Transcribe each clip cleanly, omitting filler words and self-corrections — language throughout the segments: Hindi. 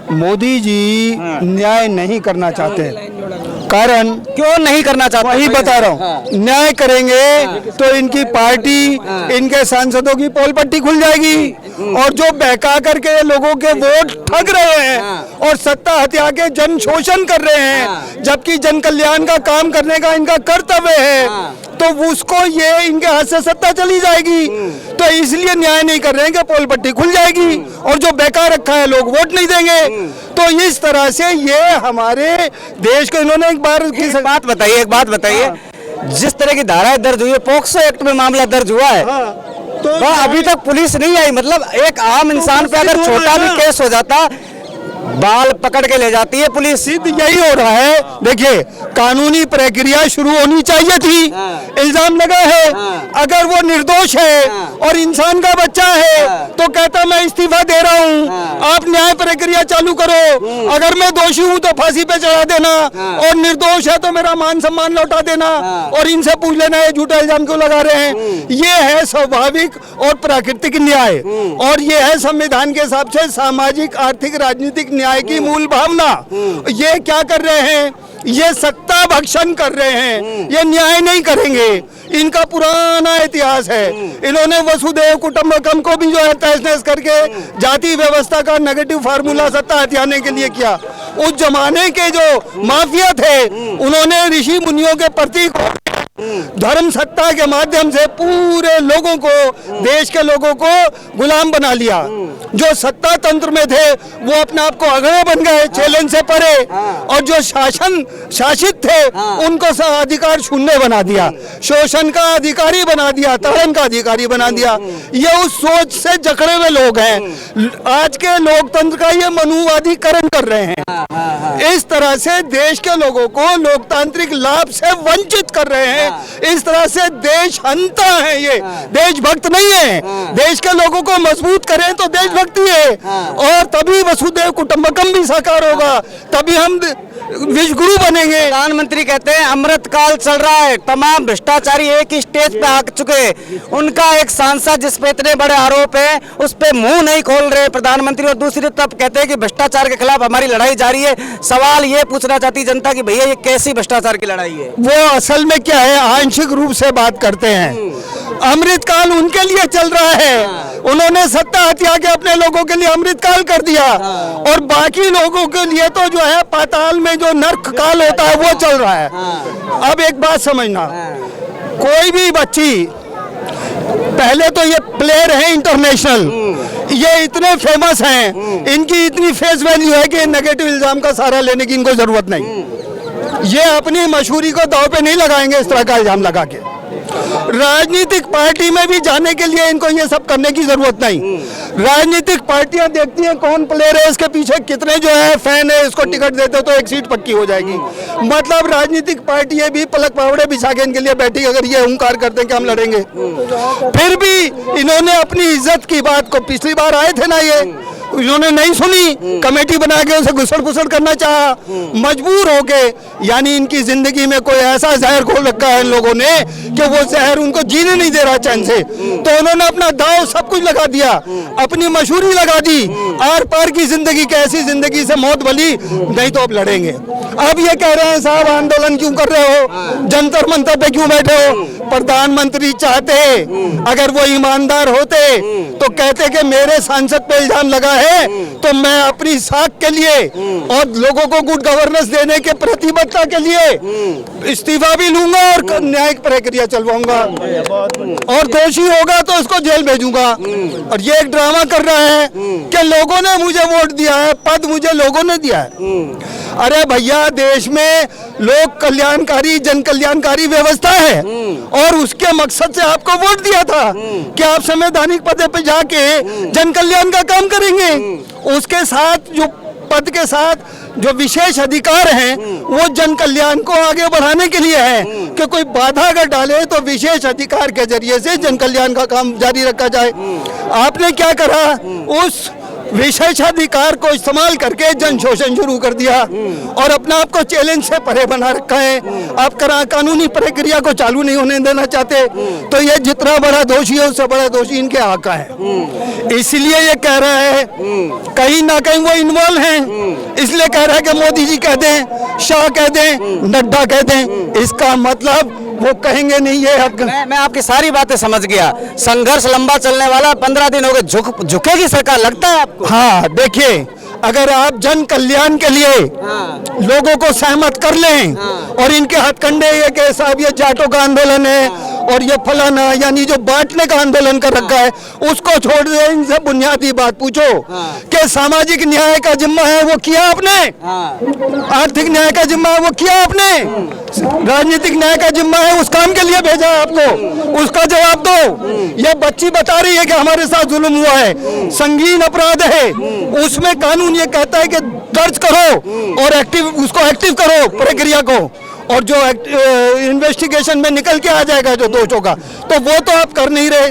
मोदी जी न्याय नहीं करना चाहते। कारण क्यों नहीं करना चाहते? वही बता रहा हूँ। न्याय करेंगे तो इनकी पार्टी, इनके सांसदों की पोल पट्टी खुल जाएगी, और जो बहका करके लोगों के वोट ठग रहे हैं और सत्ता हत्या के जन शोषण कर रहे हैं, जबकि जन कल्याण का काम करने का इनका कर्तव्य है, तो उसको ये इनके हाथ से सत्ता चली जाएगी। तो इसलिए न्याय नहीं कर रहे हैं कि पोल पट्टी खुल जाएगी और जो बेकार रखा है लोग वोट नहीं देंगे। तो इस तरह से ये हमारे देश को इन्होंने एक बात बताइए, जिस तरह की धाराएं दर्ज हुई है, पोक्सो एक्ट में मामला दर्ज हुआ है, तो वह अभी तक पुलिस नहीं आई। मतलब एक आम इंसान पे अगर छोटा भी केस हो जाता, बाल पकड़ के ले जाती है पुलिस। सिद्ध यही हो रहा है। देखिए, कानूनी प्रक्रिया शुरू होनी चाहिए थी। इल्जाम लगा है, अगर वो निर्दोष है और इंसान का बच्चा है तो कहता मैं इस्तीफा दे रहा हूँ, आप न्याय प्रक्रिया चालू करो। अगर मैं दोषी हूँ तो फांसी पे चढ़ा देना, और निर्दोष है तो मेरा मान सम्मान लौटा देना, और इनसे पूछ लेना ये झूठा इल्जाम क्यों लगा रहे हैं। ये है स्वाभाविक और प्राकृतिक न्याय, और ये है संविधान के हिसाब से सामाजिक, आर्थिक, राजनीतिक न्याय की मूल भावना। ये क्या कर रहे हैं? ये सत्ता भक्षण कर रहे हैं, ये न्याय नहीं करेंगे। इनका पुराना इतिहास है। इन्होंने वसुधैव कुटुंबकम को भी जो है तहस नहस करके जाति व्यवस्था का नेगेटिव फार्मूला सत्ता हथियाने के लिए किया। उस जमाने के जो माफिया थे, उन्होंने ऋषि मुनियों के प्रतीक धर्म सत्ता के माध्यम से पूरे लोगों को, देश के लोगों को गुलाम बना लिया। जो सत्ता तंत्र में थे वो अपने आप को अगड़े बन गए, चैलेंज से परे, और जो शासित थे उनको अधिकार शून्य बना दिया, शोषण का अधिकारी बना दिया, ताड़न का अधिकारी बना दिया। ये उस सोच से जकड़े हुए लोग हैं। आज के लोकतंत्र का ये मनुवादीकरण कर रहे हैं। इस तरह से देश के लोगों को लोकतांत्रिक लाभ से वंचित कर रहे हैं। इस तरह से देश हंता है, ये देशभक्त नहीं है। देश के लोगों को मजबूत करें तो देशभक्ति है, और तभी वसुधैव कुटुंबकम भी साकार होगा, तभी हम विश्वगुरु बनेंगे। प्रधानमंत्री कहते हैं अमृत काल चल रहा है, तमाम भ्रष्टाचारी एक ही स्टेज पे आ चुके। उनका एक सांसद जिस पे इतने बड़े आरोप है उस पे मुंह नहीं खोल रहे प्रधानमंत्री, और दूसरी तरफ कहते हैं कि भ्रष्टाचार के खिलाफ हमारी लड़ाई जारी है। सवाल ये पूछना चाहती जनता कि भैया ये कैसी भ्रष्टाचार की लड़ाई है? वो असल में क्या है, आंशिक रूप से बात करते हैं। अमृतकाल उनके लिए चल रहा है, उन्होंने सत्ता हत्या के अपने लोगों के लिए अमृतकाल कर दिया, और बाकी लोगों के लिए तो जो है पाताल में जो नर्क काल होता है वो चल रहा है। अब एक बात समझना, कोई भी बच्ची, पहले तो ये प्लेयर है इंटरनेशनल, ये इतने फेमस हैं, इनकी इतनी फेस वैल्यू है कि नेगेटिव इल्जाम का सहारा लेने की इनको जरूरत नहीं। ये अपनी मशहूरी को दांव पे नहीं लगाएंगे इस तरह का इल्जाम लगा के। राजनीतिक पार्टी में भी जाने के लिए इनको ये सब करने की जरूरत नहीं। राजनीतिक पार्टियां देखती हैं कौन प्लेयर है, इसके पीछे कितने जो है फैन है, इसको टिकट देते तो एक सीट पक्की हो जाएगी। मतलब राजनीतिक पार्टियां भी पलक पावड़े बिछा के इनके लिए बैठी, अगर ये हुंकार करते हैं कि हम लड़ेंगे। फिर भी इन्होंने अपनी इज्जत की बात को, पिछली बार आए थे ना ये, इन्होंने नहीं सुनी, कमेटी बना के उसे घुसड़ फुसड़ करना चाहा, मजबूर हो गए। यानी इनकी जिंदगी में कोई ऐसा जहर घोल रखा है इन लोगों ने कि वो जहर उनको जीने नहीं दे रहा चैन से। तो उन्होंने अपना दांव सब कुछ लगा दिया, अपनी मशहूरी लगा दी, आर पार की जिंदगी, कैसी जिंदगी से मौत भली, नहीं तो अब लड़ेंगे। अब ये कह रहे हैं साहब आंदोलन क्यों कर रहे हो, जंतर मंतर पे क्यों बैठे हो? प्रधानमंत्री चाहते, अगर वो ईमानदार होते तो कहते कि मेरे सांसद पे इल्जाम लगा है तो मैं अपनी साख के लिए और लोगों को गुड गवर्नेंस देने के प्रतिबद्धता के लिए इस्तीफा भी लूंगा और न्यायिक प्रक्रिया चलवाऊंगा, और दोषी होगा तो उसको जेल भेजूंगा। और ये एक ड्रामा कर रहा है कि लोगों ने मुझे वोट दिया है, पद मुझे लोगों ने दिया है। अरे भैया, देश में लोक कल्याणकारी, जन कल्याणकारी व्यवस्था है, और उसके मकसद से आपको वोट दिया था कि आप संवैधानिक पद पे जाके जन कल्याण का काम करेंगे। उसके साथ जो पद के साथ जो विशेष अधिकार हैं वो जन कल्याण को आगे बढ़ाने के लिए है कि कोई बाधा अगर डाले तो विशेष अधिकार के जरिए से जन कल्याण का काम जारी रखा जाए। आपने क्या करा, उस विशेषाधिकार को इस्तेमाल करके जन शोषण शुरू कर दिया और अपने आप को चैलेंज से परे बना रखा है। आप कानूनी प्रक्रिया को चालू नहीं होने देना चाहते, तो ये जितना बड़ा दोषी है उससे बड़ा दोषी इनके आका है। इसलिए ये कह रहा है, कहीं ना कहीं वो इन्वॉल्व हैं, इसलिए कह रहा है कि मोदी जी कह दें, शाह कह दें, नड्डा कह दें, इसका मतलब वो कहेंगे नहीं ये हक। मैं आपकी सारी बातें समझ गया। संघर्ष लंबा चलने वाला, 15 दिन हो गए, झुकेगी सरकार लगता है आपको? हाँ, देखिए, अगर आप जन कल्याण के लिए लोगों को सहमत कर लें और इनके हथकंडे ये कि साहब ये जाटों का आंदोलन है और ये फलाना, यानी जो बांटने का आंदोलन कर रखा है, उसको छोड़ दे। इनसे बुनियादी बात पूछो कि सामाजिक न्याय का जिम्मा है वो किया आपने, आर्थिक न्याय का जिम्मा है वो किया आपने, राजनीतिक न्याय का जिम्मा है उस काम के लिए भेजा है आपको, उसका जवाब दो। ये बच्ची बता रही है कि हमारे साथ जुल्म हुआ है, संगीन अपराध है, उसमें कानून ये कहता है कि दर्ज करो और उसको एक्टिव करो प्रक्रिया को, और जो इन्वेस्टिगेशन में निकल के आ जाएगा जो दोषों का, तो वो तो आप कर नहीं रहे।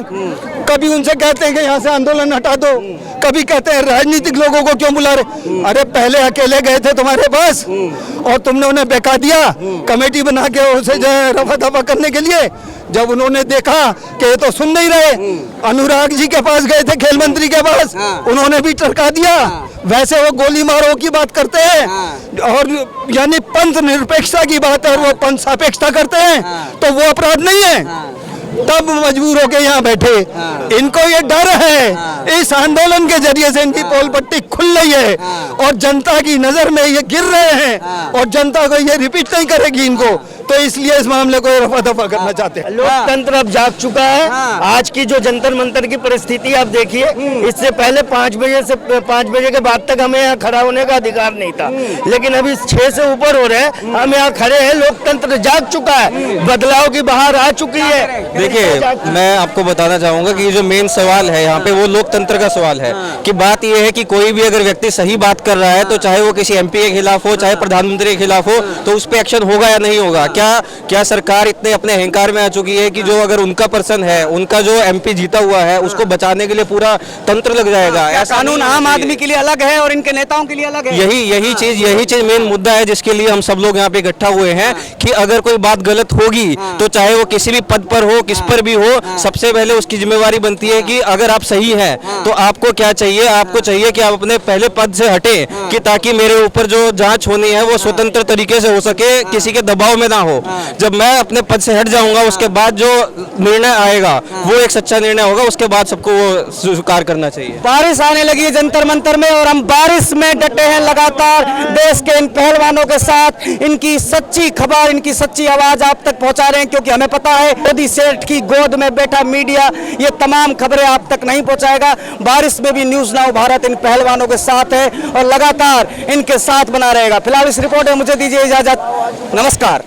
कभी उनसे कहते हैं कि यहाँ से आंदोलन हटा दो, कभी कहते हैं राजनीतिक लोगों को क्यों बुला रहे। अरे पहले अकेले गए थे तुम्हारे पास और तुमने उन्हें बेका दिया कमेटी बना के उसे जो है रफा दफा करने के लिए। जब उन्होंने देखा कि ये तो सुन नहीं रहे, अनुराग जी के पास गए थे, खेल मंत्री के पास, उन्होंने भी टरका दिया। वैसे वो गोली मारो की बात करते हैं और यानी पंथ निरपेक्षता की बात है और वो पंथ सापेक्षता करते हैं, तो वो अपराध नहीं है। तब मजबूर होके यहाँ बैठे। इनको ये डर है, इस आंदोलन के जरिए से इनकी पोल पट्टी खुल रही है और जनता की नजर में ये गिर रहे हैं और जनता को ये रिपीट नहीं करेगी इनको, तो इसलिए इस मामले को रफा दफा करना चाहते हैं। लोकतंत्र अब जाग चुका है। आज की जो जंतर मंतर की परिस्थिति आप देखिए, इससे पहले 5 बजे के बाद तक हमें यहाँ खड़ा होने का अधिकार नहीं था, लेकिन अभी 6 से ऊपर हो रहे हैं, हम यहाँ खड़े हैं। लोकतंत्र जाग चुका है, बदलाव की बहार आ चुकी है। देखिए, मैं आपको बताना चाहूंगा कि ये जो मेन सवाल है यहाँ पे वो लोकतंत्र का सवाल है कि बात ये है कि कोई भी अगर व्यक्ति सही बात कर रहा है तो चाहे वो किसी एमपी के खिलाफ हो, चाहे प्रधानमंत्री के खिलाफ हो, तो उस पर एक्शन होगा या नहीं होगा। क्या सरकार इतने अपने अहंकार में आ चुकी है कि जो अगर उनका पर्सन है, उनका जो एमपी जीता हुआ है, उसको बचाने के लिए पूरा तंत्र लग जाएगा? कानून आम आदमी के लिए अलग है और इनके नेताओं के लिए अलग है। यही चीज मेन मुद्दा है जिसके लिए हम सब लोग यहाँ पे इकट्ठा हुए हैं कि अगर कोई बात गलत होगी तो चाहे वो किसी भी पद पर हो, किस पर भी हो, सबसे पहले उसकी जिम्मेवारी बनती है कि अगर आप सही हैं तो आपको क्या चाहिए। आपको चाहिए कि आप अपने पहले पद से हटे कि ताकि मेरे ऊपर जो जांच होनी है वो स्वतंत्र तरीके से हो सके, किसी के दबाव में ना हो। जब मैं अपने पद से हट जाऊंगा उसके बाद जो निर्णय आएगा वो एक सच्चा निर्णय होगा, उसके बाद सबको वो स्वीकार करना चाहिए। बारिश आने लगी है जंतर मंतर में और हम बारिश में डटे हैं लगातार देश के इन पहलवानों के साथ। इनकी सच्ची खबर, इनकी सच्ची आवाज आप तक पहुंचा रहे हैं, क्योंकि हमें पता है मोदी सेठ की गोद में बैठा मीडिया ये तमाम खबरें आप तक नहीं पहुंचाएगा। बारिश में भी न्यूज नाउ भारत इन पहलवानों के साथ है और लगातार इनके साथ बना रहेगा। फिलहाल इस रिपोर्ट में मुझे दीजिए इजाजत, नमस्कार।